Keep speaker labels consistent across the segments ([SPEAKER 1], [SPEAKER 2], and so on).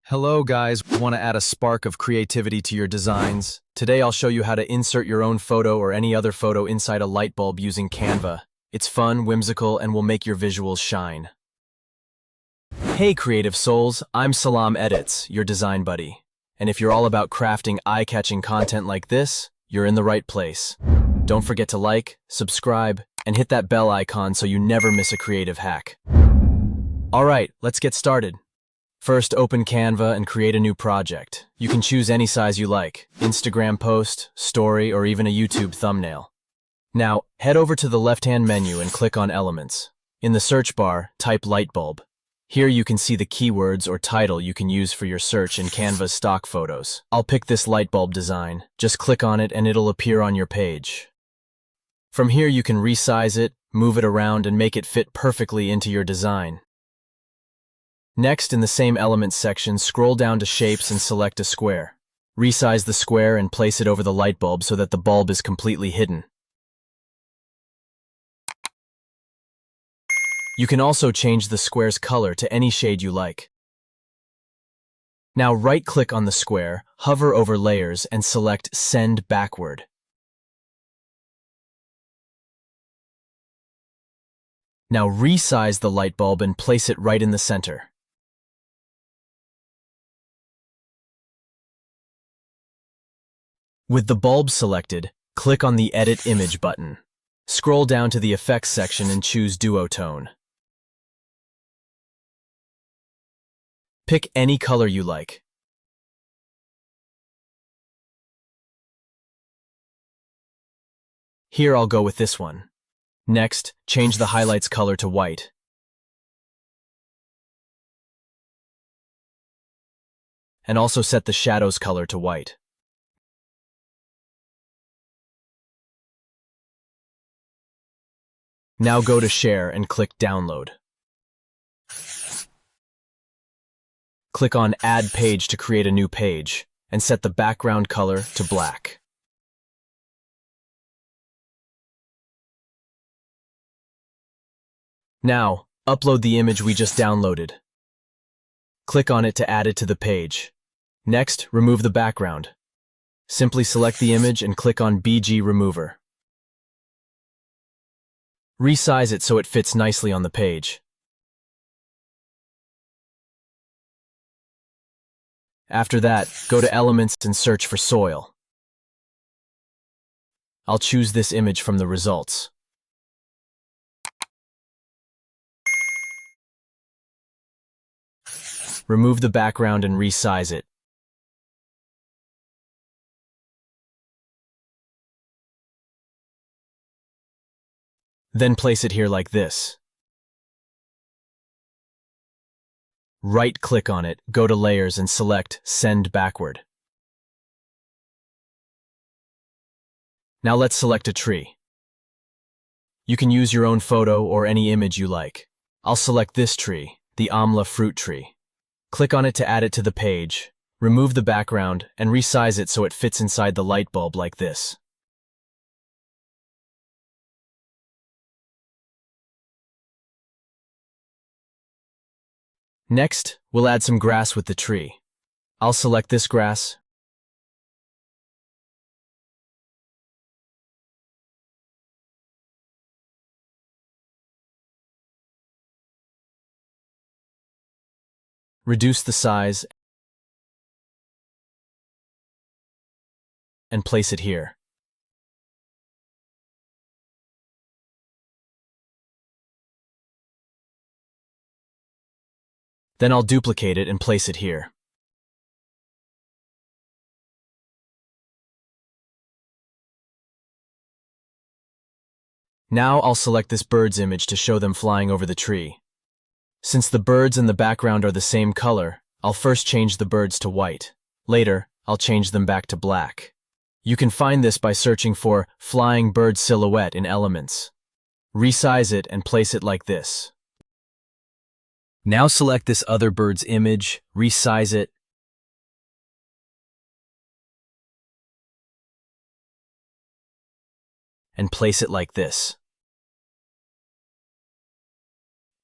[SPEAKER 1] Hello guys, want to add a spark of creativity to your designs? Today I'll show you how to insert your own photo or any other photo inside a light bulb using Canva. It's fun, whimsical, and will make your visuals shine. Hey creative souls, I'm Salam Edits, your design buddy. And if you're all about crafting eye-catching content like this, you're in the right place. Don't forget to like, subscribe, and hit that bell icon so you never miss a creative hack. Alright, let's get started. First, open Canva and create a new project. You can choose any size you like, Instagram post, story, or even a YouTube thumbnail. Now, head over to the left-hand menu and click on Elements. In the search bar, type light bulb. Here you can see the keywords or title you can use for your search in Canva's stock photos. I'll pick this light bulb design. Just click on it and it'll appear on your page. From here you can resize it, move it around, and make it fit perfectly into your design. Next, in the same Elements section, scroll down to Shapes and select a square. Resize the square and place it over the light bulb so that the bulb is completely hidden. You can also change the square's color to any shade you like. Now right-click on the square, hover over Layers, and select Send Backward. Now resize the light bulb and place it right in the center. With the bulb selected, click on the Edit Image button. Scroll down to the Effects section and choose Duotone. Pick any color you like. Here I'll go with this one. Next, change the highlights color to white. And also set the shadows color to white. Now go to Share and click Download. Click on Add Page to create a new page, and set the background color to black. Now, upload the image we just downloaded. Click on it to add it to the page. Next, remove the background. Simply select the image and click on BG Remover. Resize it so it fits nicely on the page. After that, go to Elements and search for soil. I'll choose this image from the results. Remove the background and resize it. Then place it here like this. Right-click on it, go to Layers and select Send Backward. Now let's select a tree. You can use your own photo or any image you like. I'll select this tree, the Amla fruit tree. Click on it to add it to the page, remove the background, and resize it so it fits inside the light bulb like this. Next, we'll add some grass with the tree. I'll select this grass. Reduce the size and place it here. Then I'll duplicate it and place it here. Now I'll select this bird's image to show them flying over the tree. Since the birds and the background are the same color, I'll first change the birds to white. Later, I'll change them back to black. You can find this by searching for Flying Bird Silhouette in Elements. Resize it and place it like this. Now select this other bird's image, resize it, and place it like this.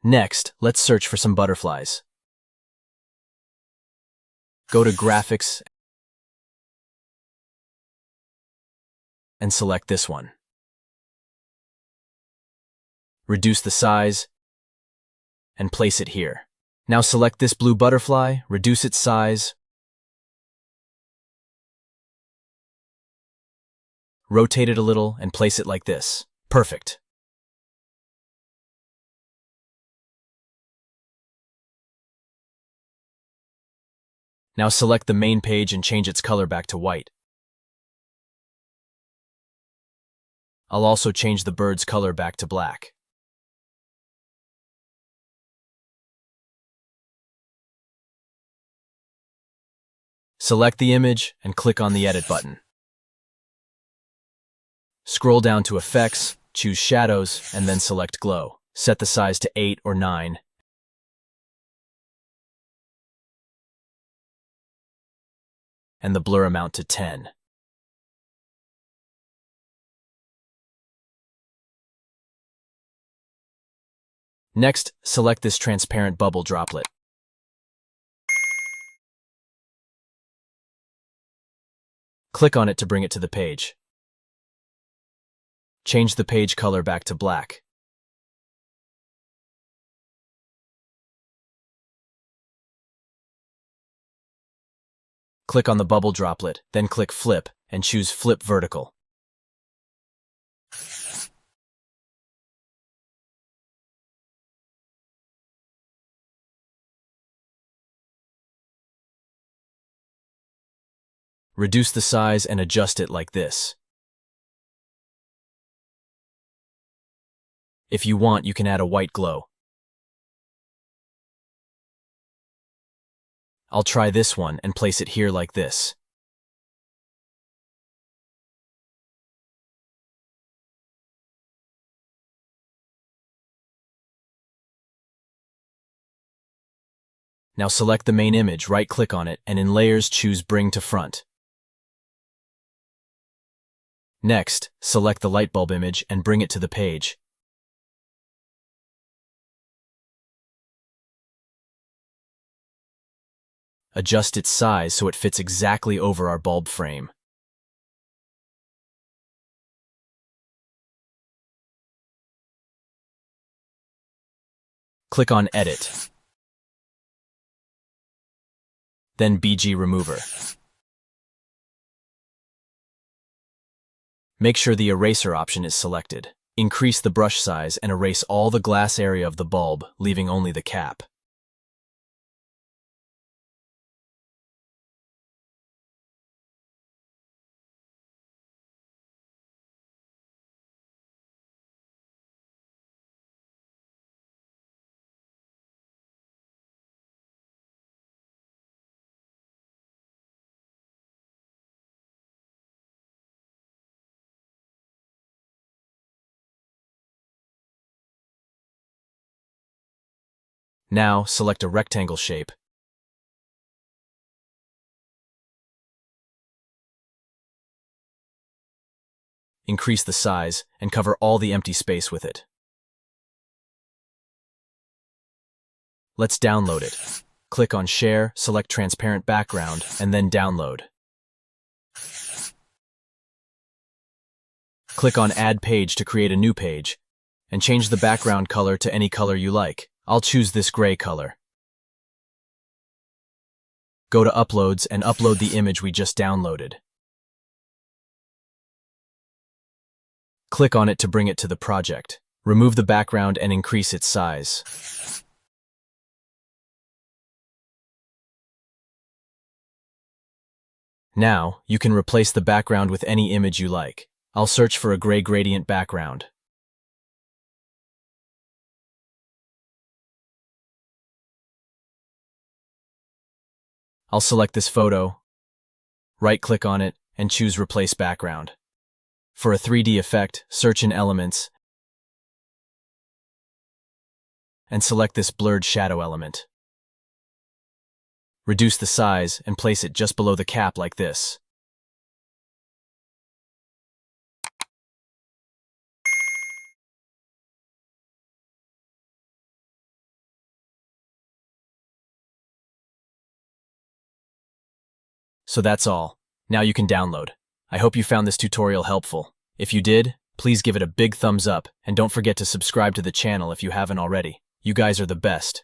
[SPEAKER 1] Next, let's search for some butterflies. Go to Graphics and select this one. Reduce the size and place it here. Now select this blue butterfly, reduce its size, rotate it a little, and place it like this. Perfect. Now select the main page and change its color back to white. I'll also change the bird's color back to black. Select the image and click on the Edit button. Scroll down to Effects, choose Shadows, and then select Glow. Set the size to 8 or 9. And the blur amount to 10. Next, select this transparent bubble droplet. Click on it to bring it to the page. Change the page color back to black. Click on the bubble droplet, then click Flip and choose Flip Vertical. Reduce the size and adjust it like this. If you want, you can add a white glow. I'll try this one and place it here like this. Now select the main image, right-click on it, and in Layers choose Bring to Front. Next, select the light bulb image and bring it to the page. Adjust its size so it fits exactly over our bulb frame. Click on Edit, then BG Remover. Make sure the Eraser option is selected. Increase the brush size and erase all the glass area of the bulb, leaving only the cap. Now, select a rectangle shape. Increase the size and cover all the empty space with it. Let's download it. Click on Share, select Transparent Background, and then Download. Click on Add Page to create a new page, and change the background color to any color you like. I'll choose this gray color. Go to Uploads and upload the image we just downloaded. Click on it to bring it to the project. Remove the background and increase its size. Now, you can replace the background with any image you like. I'll search for a gray gradient background. I'll select this photo, right-click on it, and choose Replace Background. For a 3D effect, search in Elements and select this blurred shadow element. Reduce the size and place it just below the cap like this. So that's all. Now you can download. I hope you found this tutorial helpful. If you did, please give it a big thumbs up and don't forget to subscribe to the channel if you haven't already. You guys are the best.